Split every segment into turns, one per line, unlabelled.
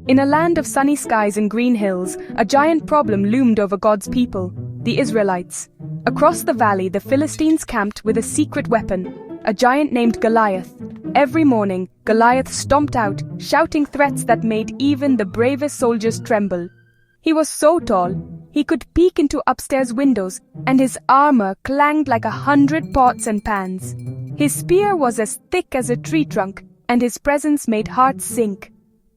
In a land of sunny skies and green hills, a giant problem loomed over God's people, the Israelites. Across the valley, the Philistines camped with a secret weapon, a giant named Goliath. Every morning, Goliath stomped out, shouting threats that made even the bravest soldiers tremble. He was so tall, he could peek into upstairs windows, and his armor clanged like 100 pots and pans. His spear was as thick as a tree trunk, and his presence made hearts sink.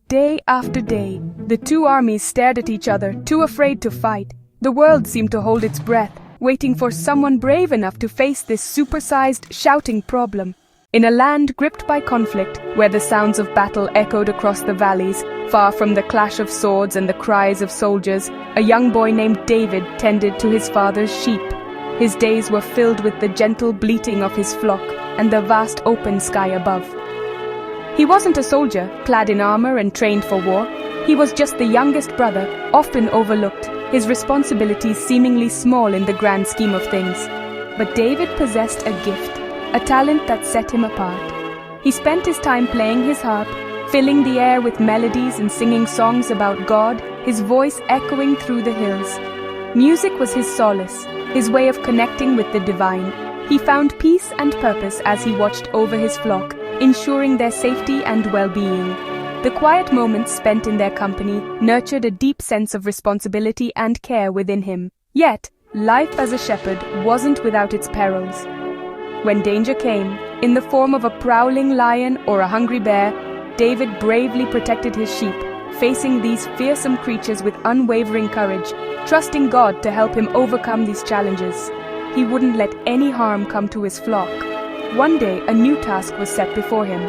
Day after day, the two armies stared at each other, too afraid to fight. The world seemed to hold its breath, waiting for someone brave enough to face this supersized, shouting problem. In a land gripped by conflict, where the sounds of battle echoed across the valleys, far from the clash of swords and the cries of soldiers, a young boy named David tended to his father's sheep. His days were filled with the gentle bleating of his flock and the vast open sky above. He wasn't a soldier, clad in armor and trained for war. He was just the youngest brother, often overlooked, his responsibilities seemingly small in the grand scheme of things. But David possessed a gift, a talent that set him apart. He spent his time playing his harp, filling the air with melodies and singing songs about God, his voice echoing through the hills. Music was his solace, his way of connecting with the divine. He found peace and purpose as he watched over his flock, ensuring their safety and well-being. The quiet moments spent in their company nurtured a deep sense of responsibility and care within him. Yet, life as a shepherd wasn't without its perils. When danger came, in the form of a prowling lion or a hungry bear, David bravely protected his sheep, facing these fearsome creatures with unwavering courage, trusting God to help him overcome these challenges. He wouldn't let any harm come to his flock. One day, a new task was set before him.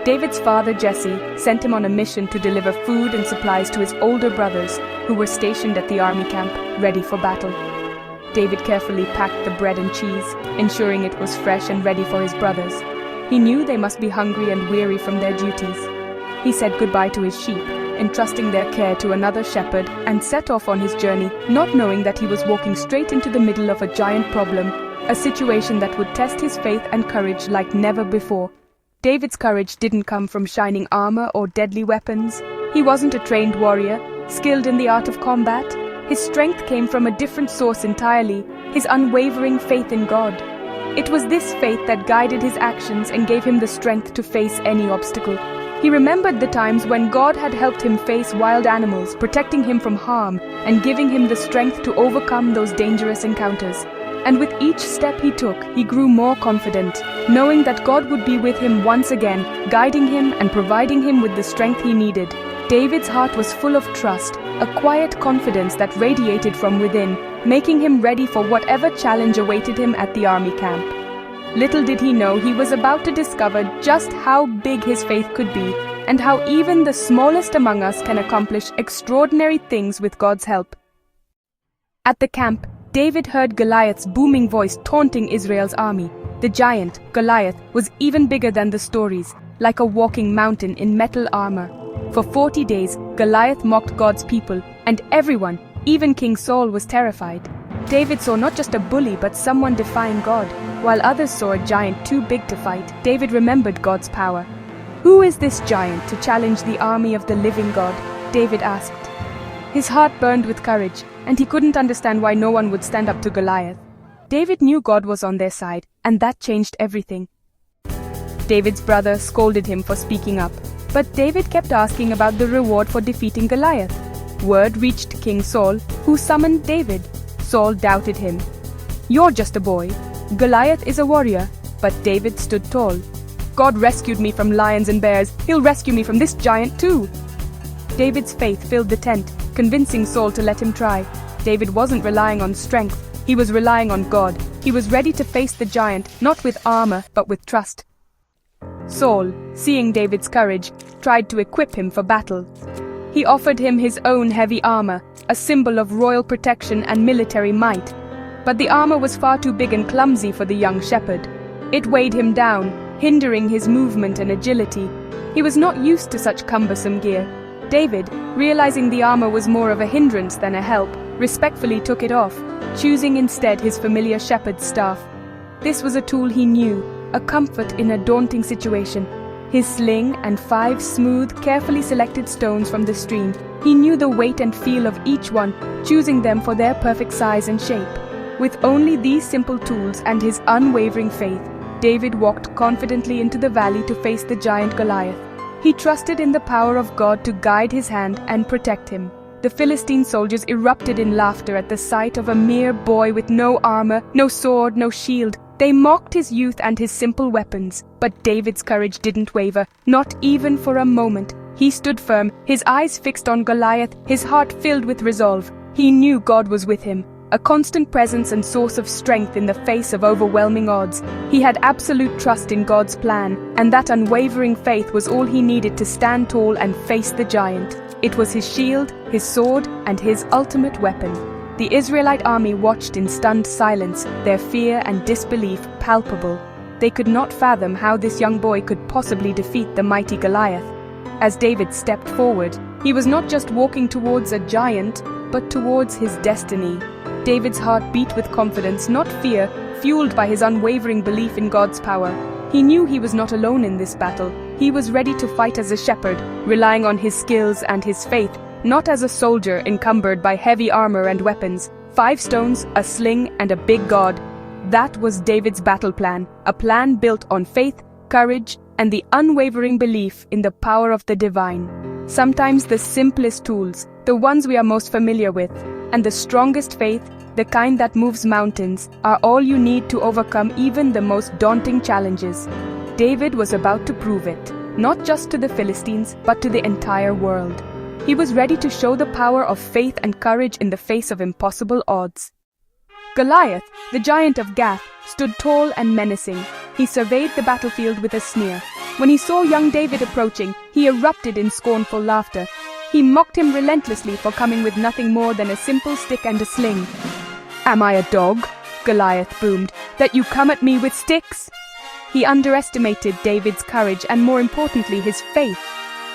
David's father, Jesse, sent him on a mission to deliver food and supplies to his older brothers, who were stationed at the army camp, ready for battle. David carefully packed the bread and cheese, ensuring it was fresh and ready for his brothers. He knew they must be hungry and weary from their duties. He said goodbye to his sheep, entrusting their care to another shepherd, and set off on his journey, not knowing that he was walking straight into the middle of a giant problem, a situation that would test his faith and courage like never before. David's courage didn't come from shining armor or deadly weapons. He wasn't a trained warrior, skilled in the art of combat. His strength came from a different source entirely, his unwavering faith in God. It was this faith that guided his actions and gave him the strength to face any obstacle. He remembered the times when God had helped him face wild animals, protecting him from harm and giving him the strength to overcome those dangerous encounters. And with each step he took, he grew more confident, knowing that God would be with him once again, guiding him and providing him with the strength he needed. David's heart was full of trust, a quiet confidence that radiated from within, making him ready for whatever challenge awaited him at the army camp. Little did he know he was about to discover just how big his faith could be, and how even the smallest among us can accomplish extraordinary things with God's help. At the camp, David heard Goliath's booming voice taunting Israel's army. The giant, Goliath, was even bigger than the stories, like a walking mountain in metal armor. For 40 days, Goliath mocked God's people, and everyone, even King Saul, was terrified. David saw not just a bully but someone defying God, while others saw a giant too big to fight. David remembered God's power. "Who is this giant to challenge the army of the living God?" David asked. His heart burned with courage, and he couldn't understand why no one would stand up to Goliath. David knew God was on their side, and that changed everything. David's brother scolded him for speaking up, but David kept asking about the reward for defeating Goliath. Word reached King Saul, who summoned David. Saul doubted him. "You're just a boy. Goliath is a warrior." But David stood tall. "God rescued me from lions and bears. He'll rescue me from this giant too." David's faith filled the tent, convincing Saul to let him try. David wasn't relying on strength. He was relying on God. He was ready to face the giant, not with armor, but with trust. Saul, seeing David's courage, tried to equip him for battle. He offered him his own heavy armor, a symbol of royal protection and military might. But the armor was far too big and clumsy for the young shepherd. It weighed him down, hindering his movement and agility. He was not used to such cumbersome gear. David, realizing the armor was more of a hindrance than a help, respectfully took it off, choosing instead his familiar shepherd's staff. This was a tool he knew, a comfort in a daunting situation. his sling, and 5 smooth, carefully selected stones from the stream. He knew the weight and feel of each one, choosing them for their perfect size and shape. With only these simple tools and his unwavering faith, David walked confidently into the valley to face the giant Goliath. He trusted in the power of God to guide his hand and protect him. The Philistine soldiers erupted in laughter at the sight of a mere boy with no armor, no sword, no shield. They mocked his youth and his simple weapons. But David's courage didn't waver, not even for a moment. He stood firm, his eyes fixed on Goliath, his heart filled with resolve. He knew God was with him, a constant presence and source of strength in the face of overwhelming odds. He had absolute trust in God's plan, and that unwavering faith was all he needed to stand tall and face the giant. It was his shield, his sword, and his ultimate weapon. The Israelite army watched in stunned silence, their fear and disbelief palpable. They could not fathom how this young boy could possibly defeat the mighty Goliath. As David stepped forward, he was not just walking towards a giant, but towards his destiny. David's heart beat with confidence, not fear, fueled by his unwavering belief in God's power. He knew he was not alone in this battle. He was ready to fight as a shepherd, relying on his skills and his faith, not as a soldier encumbered by heavy armor and weapons. 5 stones, a sling, and a big God. That was David's battle plan, a plan built on faith, courage, and the unwavering belief in the power of the divine. Sometimes the simplest tools, the ones we are most familiar with, and the strongest faith, the kind that moves mountains, are all you need to overcome even the most daunting challenges. David was about to prove it, not just to the Philistines, but to the entire world. He was ready to show the power of faith and courage in the face of impossible odds. Goliath, the giant of Gath, stood tall and menacing. He surveyed the battlefield with a sneer. When he saw young David approaching, he erupted in scornful laughter. He mocked him relentlessly for coming with nothing more than a simple stick and a sling. "Am I a dog?" Goliath boomed, "that you come at me with sticks?" He underestimated David's courage and, more importantly, his faith.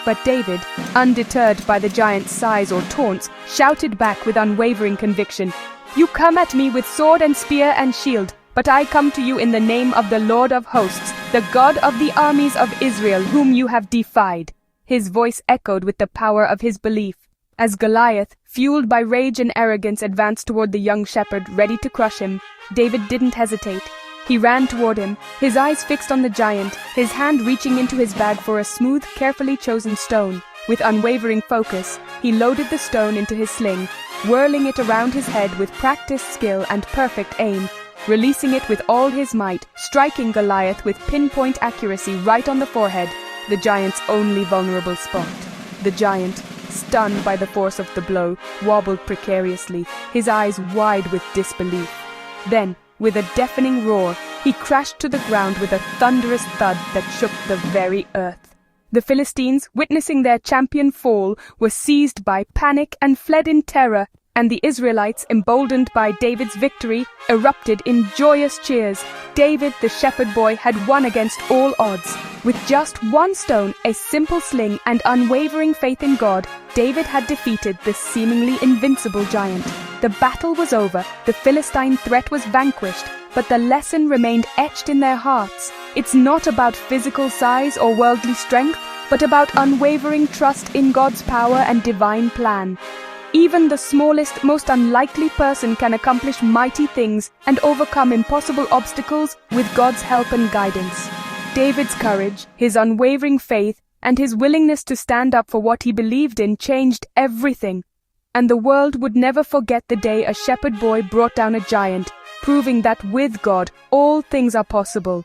But David, undeterred by the giant's size or taunts, shouted back with unwavering conviction, "You come at me with sword and spear and shield, but I come to you in the name of the Lord of hosts, the God of the armies of Israel, whom you have defied." His voice echoed with the power of his belief. As Goliath, fueled by rage and arrogance, advanced toward the young shepherd, ready to crush him, David didn't hesitate. He ran toward him, his eyes fixed on the giant, his hand reaching into his bag for a smooth, carefully chosen stone. With unwavering focus, he loaded the stone into his sling, whirling it around his head with practiced skill and perfect aim, releasing it with all his might, striking Goliath with pinpoint accuracy right on the forehead, the giant's only vulnerable spot. The giant, stunned by the force of the blow, wobbled precariously, his eyes wide with disbelief. Then, with a deafening roar, he crashed to the ground with a thunderous thud that shook the very earth. The Philistines, witnessing their champion fall, were seized by panic and fled in terror, and the Israelites, emboldened by David's victory, erupted in joyous cheers. David, the shepherd boy, had won against all odds. With just 1 stone, a simple sling, and unwavering faith in God, David had defeated the seemingly invincible giant. The battle was over, the Philistine threat was vanquished, but the lesson remained etched in their hearts. It's not about physical size or worldly strength, but about unwavering trust in God's power and divine plan. Even the smallest, most unlikely person can accomplish mighty things and overcome impossible obstacles with God's help and guidance. David's courage, his unwavering faith, and his willingness to stand up for what he believed in changed everything. And the world would never forget the day a shepherd boy brought down a giant, proving that with God, all things are possible.